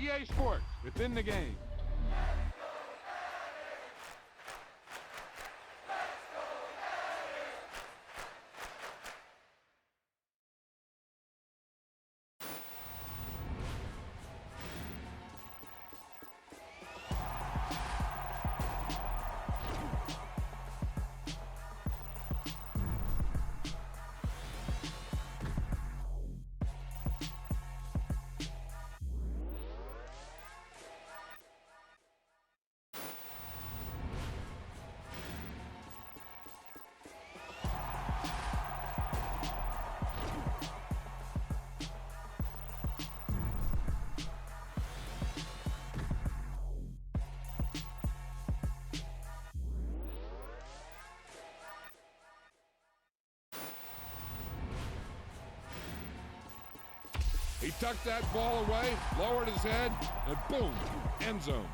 EA Sports, within the game. He tucked that ball away, lowered his head, and boom, end zone.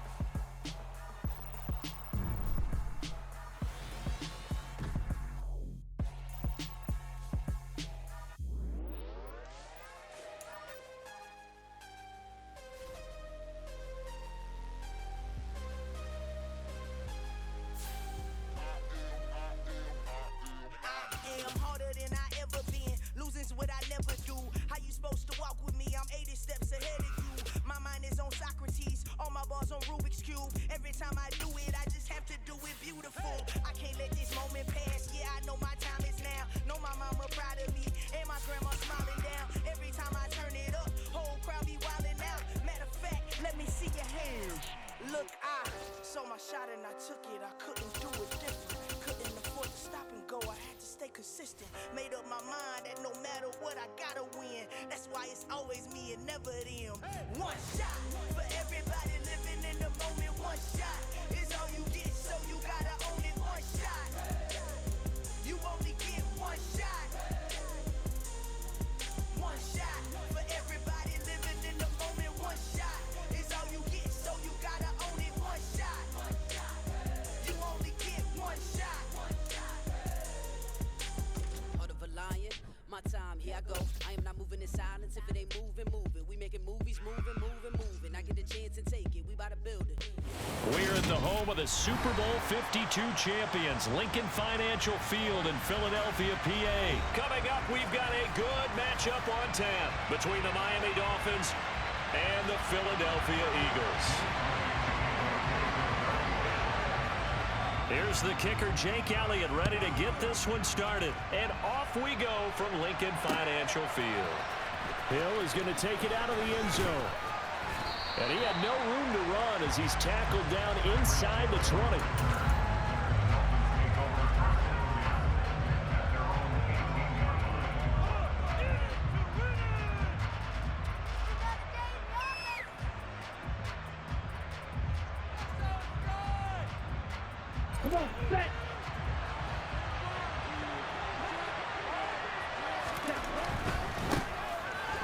The Super Bowl 52 champions, Lincoln Financial Field in Philadelphia, PA. Coming up, we've got a good matchup on tap between the Miami Dolphins and the Philadelphia Eagles. Here's the kicker, Jake Elliott, ready to get this one started. And off we go from Lincoln Financial Field. Hill is going to take it out of the end zone. And he had no room to run as he's tackled down inside the 20. Come on, set.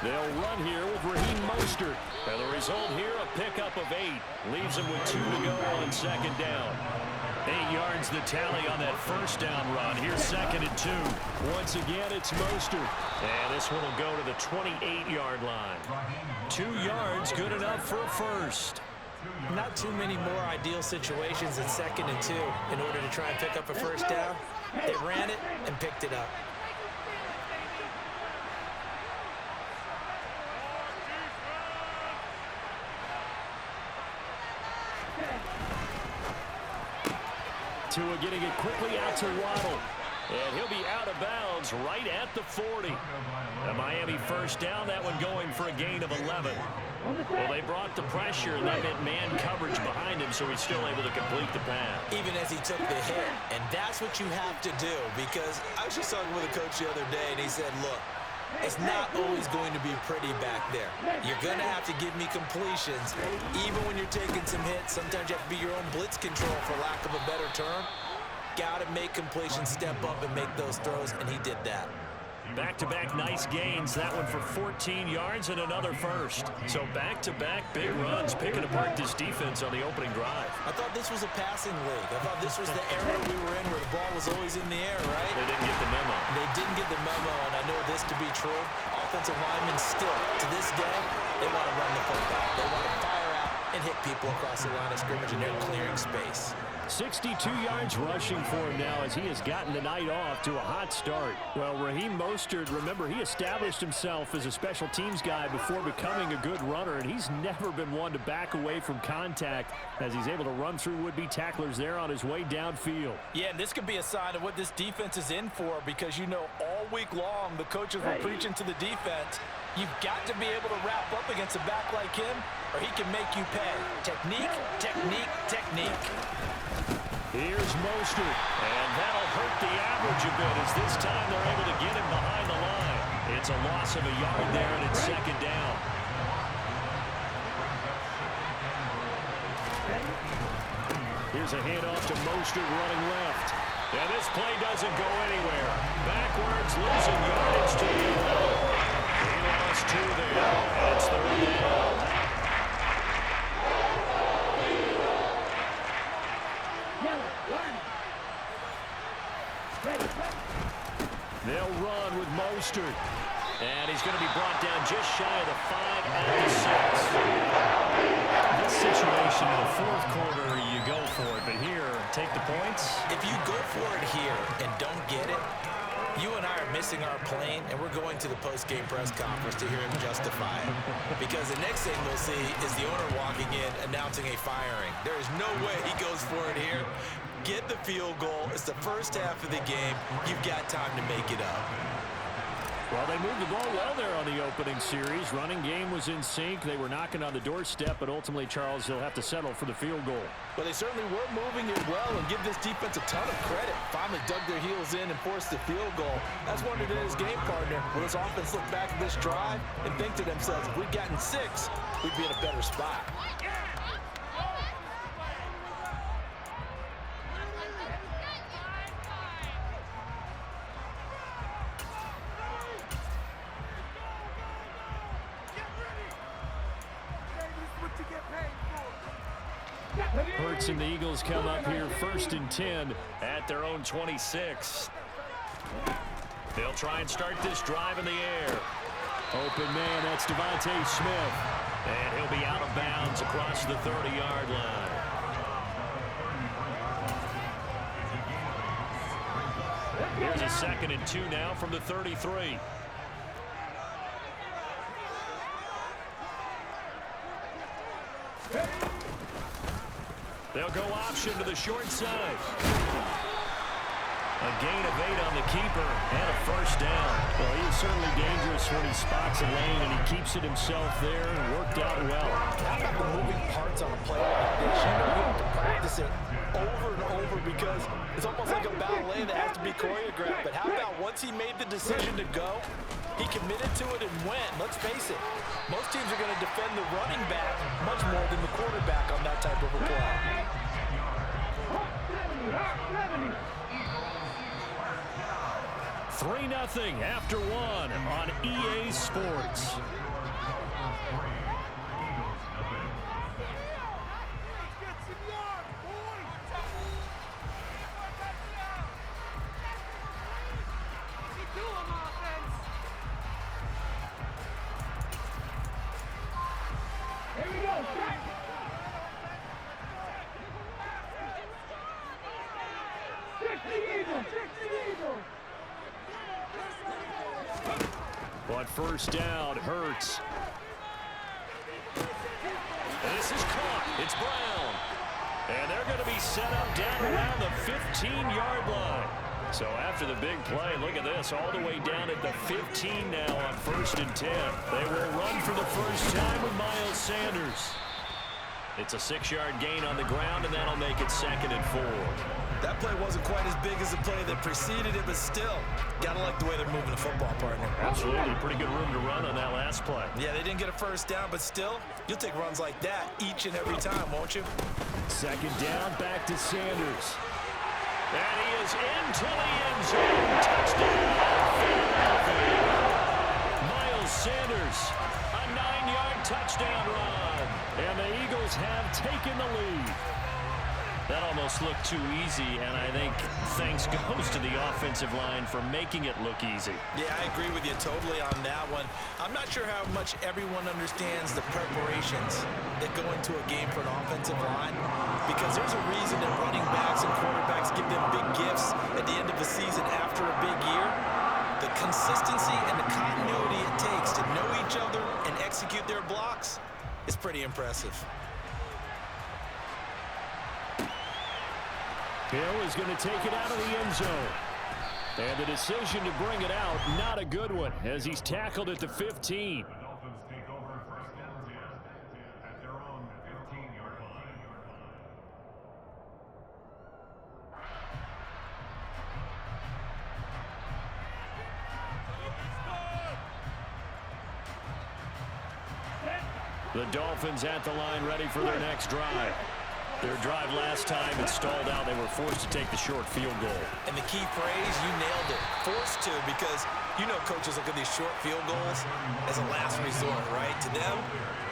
They'll run here with Raheem Mostert. And the result here, a pickup of 8. Leaves them with 2 to go on second down. 8 yards the tally on that first down run. Here's second and 2. Once again, it's Mostert. And this one will go to the 28-yard line. 2 yards, good enough for a first. Not too many more ideal situations in second and 2 in order to try and pick up a first down. They ran it and picked it up. Tua getting it quickly out to Waddle. And he'll be out of bounds right at the 40. A Miami first down, that one going for a gain of 11. Well, they brought the pressure, and that meant man coverage behind him, so he's still able to complete the pass. Even as he took the hit. And that's what you have to do, because I was just talking with a coach the other day, and he said, look, it's not always going to be pretty back there. You're going to have to give me completions. Even when you're taking some hits, sometimes you have to be your own blitz control, for lack of a better term. Got to make completions, step up, and make those throws, and he did that. Back-to-back nice gains. That one for 14 yards and another first. So back-to-back big runs, picking apart this defense on the opening drive. I thought this was a passing league. I thought this was the era we were in where the ball was always in the air, right? They didn't get the memo. They didn't get the memo, and I know this to be true. Offensive linemen still, to this day, they want to run the football. They want to fire and hit people across the line of scrimmage, and they're clearing space. 62 yards rushing for him now as he has gotten the night off to a hot start. Well, Raheem Mostert, remember, he established himself as a special teams guy before becoming a good runner, and he's never been one to back away from contact as he's able to run through would-be tacklers there on his way downfield. Yeah, and this could be a sign of what this defense is in for, because, you know, all week long the coaches were preaching to the defense, you've got to be able to wrap up against a back like him or he can make you pay. Technique, technique, technique. Here's Mostert, and that'll hurt the average a bit as this time they're able to get him behind the line. It's a loss of a yard there, and it's second down. Here's a handoff to Mostert running left. And this play doesn't go anywhere. Backwards, losing yardage to the 11. He lost 2 there. It's third down. They'll run with Mostert. And he's going to be brought down just shy of the 5 at the 6. This situation in the fourth quarter, you go for it. But here, take the points. If you go for it here and don't get it, you and I are missing our plane, and we're going to the post-game press conference to hear him justify it. Because the next thing we'll see is the owner walking in announcing a firing. There is no way he goes for it here. Get the field goal. It's the first half of the game. You've got time to make it up. Well, they moved the ball well there on the opening series. Running game was in sync. They were knocking on the doorstep, but ultimately, Charles, they'll have to settle for the field goal. Well, they certainly were moving it well, and give this defense a ton of credit. Finally dug their heels in and forced the field goal. That's one of his game partner. Will this offense look back at this drive and think to themselves, if we'd gotten 6, we'd be in a better spot. Hurts and the Eagles come up here 1st and 10 at their own 26. They'll try and start this drive in the air. Open man, that's Devontae Smith. And he'll be out of bounds across the 30-yard line. Here's a 2nd and 2 now from the 33. They'll go option to the short side. A gain of 8 on the keeper and a first down. Well, he is certainly dangerous when he spots a lane, and he keeps it himself there and worked out well. How about the moving parts on a play like this? You know, you have to practice it over and over because it's almost like a ballet that has to be choreographed. But how about once he made the decision to go, he committed to it and went. Let's face it, most teams are going to defend the running back much more than the quarterback on that type of a play. 3-0 after 1 on EA Sports. But first down, Hurts. And this is caught. It's Brown. And they're going to be set up down around the 15-yard line. So after the big play, look at this, all the way down at the 15 now on 1st and 10. They will run for the first time with Miles Sanders. It's a 6-yard gain on the ground, and that'll make it 2nd and 4. That play wasn't quite as big as the play that preceded it, but still, gotta like the way they're moving the football, partner. Absolutely, pretty good room to run on that last play. Yeah, they didn't get a first down, but still, you'll take runs like that each and every time, won't you? 2nd down, back to Sanders. And he is into the end zone. Touchdown, Philadelphia. Miles Sanders, a 9-yard touchdown run. And the Eagles have taken the lead. That almost looked too easy, and I think thanks goes to the offensive line for making it look easy. Yeah, I agree with you totally on that one. I'm not sure how much everyone understands the preparations that go into a game for an offensive line, because there's a reason that running backs and quarterbacks give them big gifts at the end of the season after a big year. The consistency and the continuity it takes to know each other and execute their blocks is pretty impressive. Hill is going to take it out of the end zone. And the decision to bring it out, not a good one, as he's tackled at the 15. The Dolphins at the line, ready for their next drive. Their drive last time, it stalled out. They were forced to take the short field goal. And the key phrase, you nailed it. Forced to, because you know coaches look at these short field goals as a last resort, right? To them,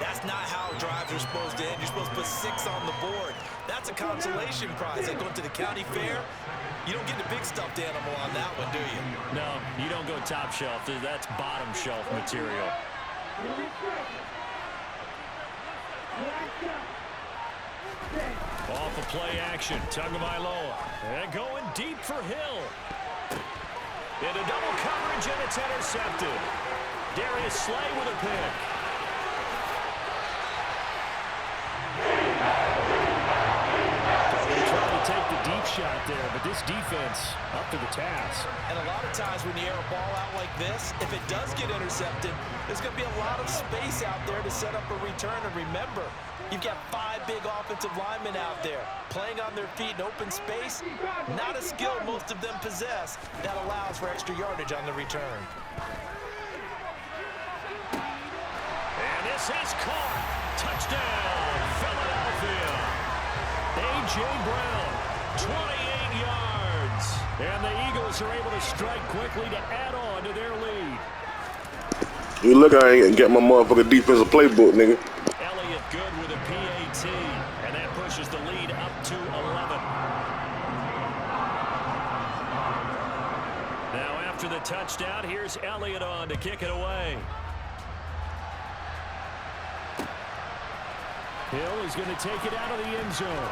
that's not how drives are supposed to end. You're supposed to put 6 on the board. That's a consolation prize. Like going to the county fair, you don't get the big stuffed animal on that one, do you? No, you don't go top shelf. That's bottom shelf material. Off of play action, Tagovailoa, and going deep for Hill. Into double coverage, and it's intercepted. Darius Slay with a pick. They tried to take the deep shot there, but this defense up to the task. And a lot of times when you air a ball out like this, if it does get intercepted, there's going to be a lot of space out there to set up a return. And remember, you've got 5 big offensive linemen out there playing on their feet in open space. Not a skill most of them possess that allows for extra yardage on the return. And this is caught. Touchdown, Philadelphia. A.J. Brown, 28 yards. And the Eagles are able to strike quickly to add on to their lead. You look, I ain't get my motherfucking defensive playbook, nigga. Good with a PAT, and that pushes the lead up to 11. Now after the touchdown, here's Elliott on to kick it away. Hill is going to take it out of the end zone.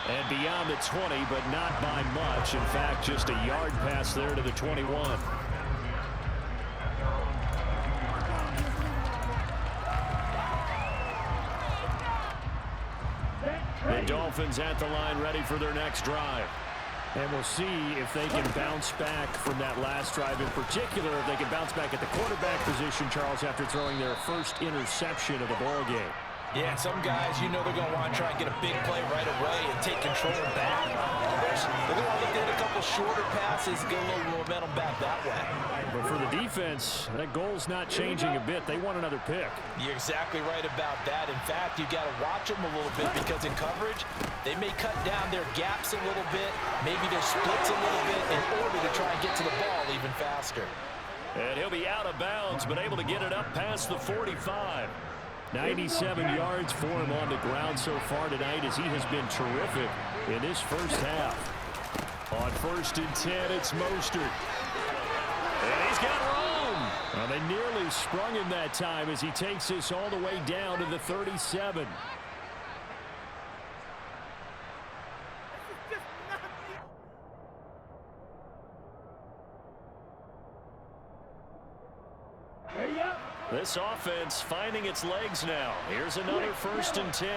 And beyond the 20, but not by much. In fact, just a yard pass there to the 21. The Dolphins at the line, ready for their next drive. And we'll see if they can bounce back from that last drive, in particular, if they can bounce back at the quarterback position, Charles, after throwing their first interception of the ball game. Yeah, and some guys, you know they're going to want to try and get a big play right away and take control back. They're going to look at a couple shorter passes, get a little momentum back that way. But for the defense, that goal's not changing a bit. They want another pick. You're exactly right about that. In fact, you got to watch them a little bit, because in coverage, they may cut down their gaps a little bit, maybe their splits a little bit, in order to try and get to the ball even faster. And he'll be out of bounds, but able to get it up past the 45. 97 yards for him on the ground so far tonight, as he has been terrific in his first half. On 1st and 10, it's Mostert. And he's got room. Well, they nearly sprung him that time as he takes this all the way down to the 37. This offense finding its legs now. Here's another 1st and 10.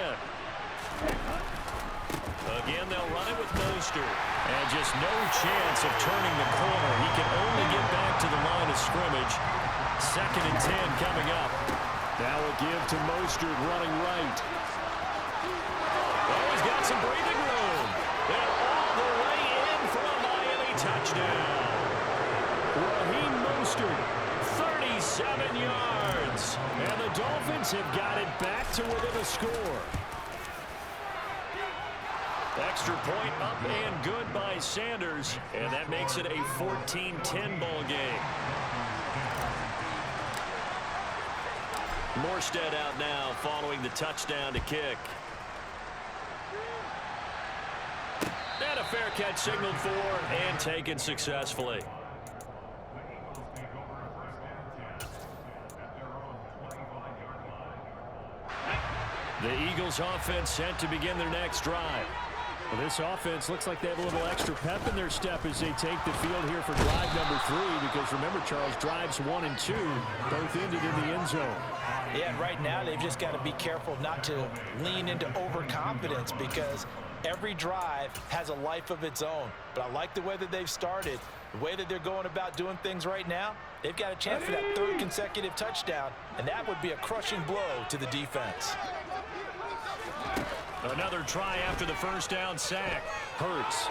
Again, they'll run it with Mostert. And just no chance of turning the corner. He can only get back to the line of scrimmage. 2nd and 10 coming up. Now we'll give to Mostert running right. Oh, he's got some breathing room. And all the way in for a Miami touchdown. Raheem Mostert, 37 yards. And the Dolphins have got it back to within a score. Extra point up and good by Sanders. And that makes it a 14-10 ball game. Morstead out now following the touchdown to kick. And a fair catch signaled for and taken successfully. The Eagles offense set to begin their next drive. Well, this offense looks like they have a little extra pep in their step as they take the field here for drive number 3, because remember, Charles, drives 1 and 2 both ended in the end zone. Yeah, and right now they've just got to be careful not to lean into overconfidence, because every drive has a life of its own. But I like the way that they've started, the way that they're going about doing things right now. They've got a chance for that 3rd consecutive touchdown, and that would be a crushing blow to the defense. Another try after the first down sack. Hurts.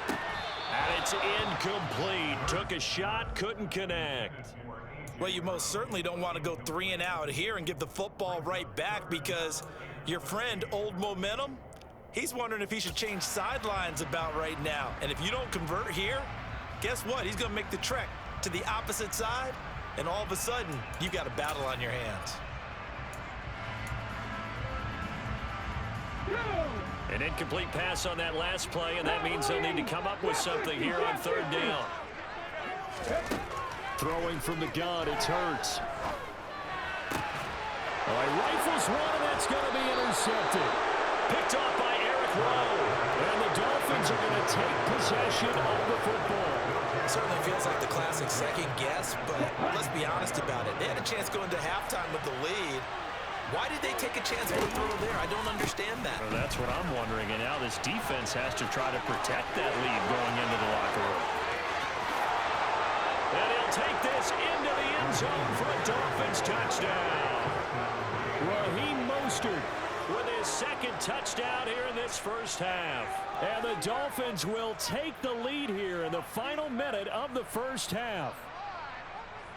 And it's incomplete. Took a shot, couldn't connect. Well, you most certainly don't want to go 3 and out here and give the football right back, because your friend, Old Momentum, he's wondering if he should change sidelines about right now. And if you don't convert here, guess what? He's going to make the trek to the opposite side, and all of a sudden, you've got a battle on your hands. An incomplete pass on that last play, and that means they'll need to come up with something here on 3rd down. Throwing from the gun, it's Hurts. All right, rifles one, and that's going to be intercepted. Picked off by Eric Rowe. And the Dolphins are going to take possession of the football. It certainly feels like the classic second guess, but let's be honest about it. They had a chance going to halftime with the lead. Why did they take a chance for a throw there? I don't understand that. Well, that's what I'm wondering, and now this defense has to try to protect that lead going into the locker room. And he'll take this into the end zone for a Dolphins touchdown. Raheem Mostert With his 2nd touchdown here in this first half. And the Dolphins will take the lead here in the final minute of the first half.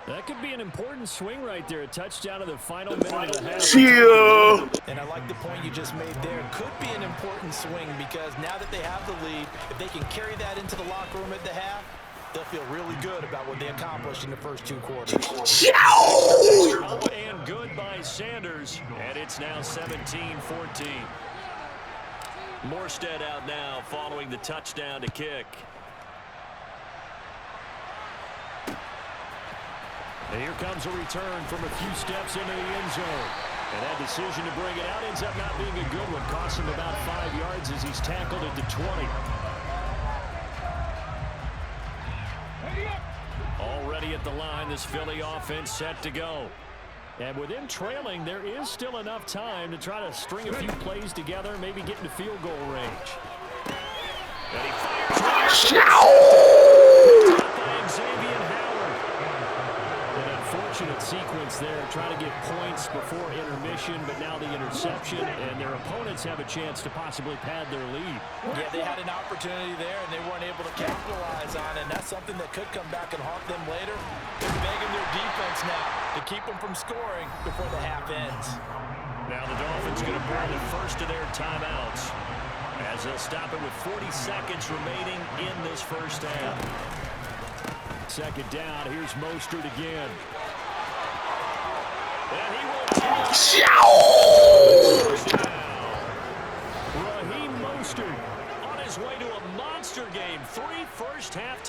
That could be an important swing right there. A touchdown in the final minute of the half. Chill. And I like the point you just made there. Could be an important swing, because now that they have the lead, if they can carry that into the locker room at the half, they'll feel really good about what they accomplished in the first 2 quarters. Up and good by Sanders, and it's now 17-14. Morstead out now following the touchdown to kick. And here comes a return from a few steps into the end zone. And that decision to bring it out ends up not being a good one. Costs him about 5 yards as he's tackled at the 20. Already at the line, this Philly offense set to go. And with them trailing, there is still enough time to try to string a few plays together, maybe get into field goal range. And he fires. Unfortunate sequence there, trying to get points before intermission, but now the interception, and their opponents have a chance to possibly pad their lead. Yeah, they had an opportunity there, and they weren't able to capitalize on it, and that's something that could come back and haunt them later. They're begging their defense now to keep them from scoring before the half ends. Now the Dolphins going to burn the first of their timeouts, as they'll stop it with 40 seconds remaining in this first half. 2nd down, here's Mostert again. And he will take Raheem Mostert on his way to a monster game. 3 first half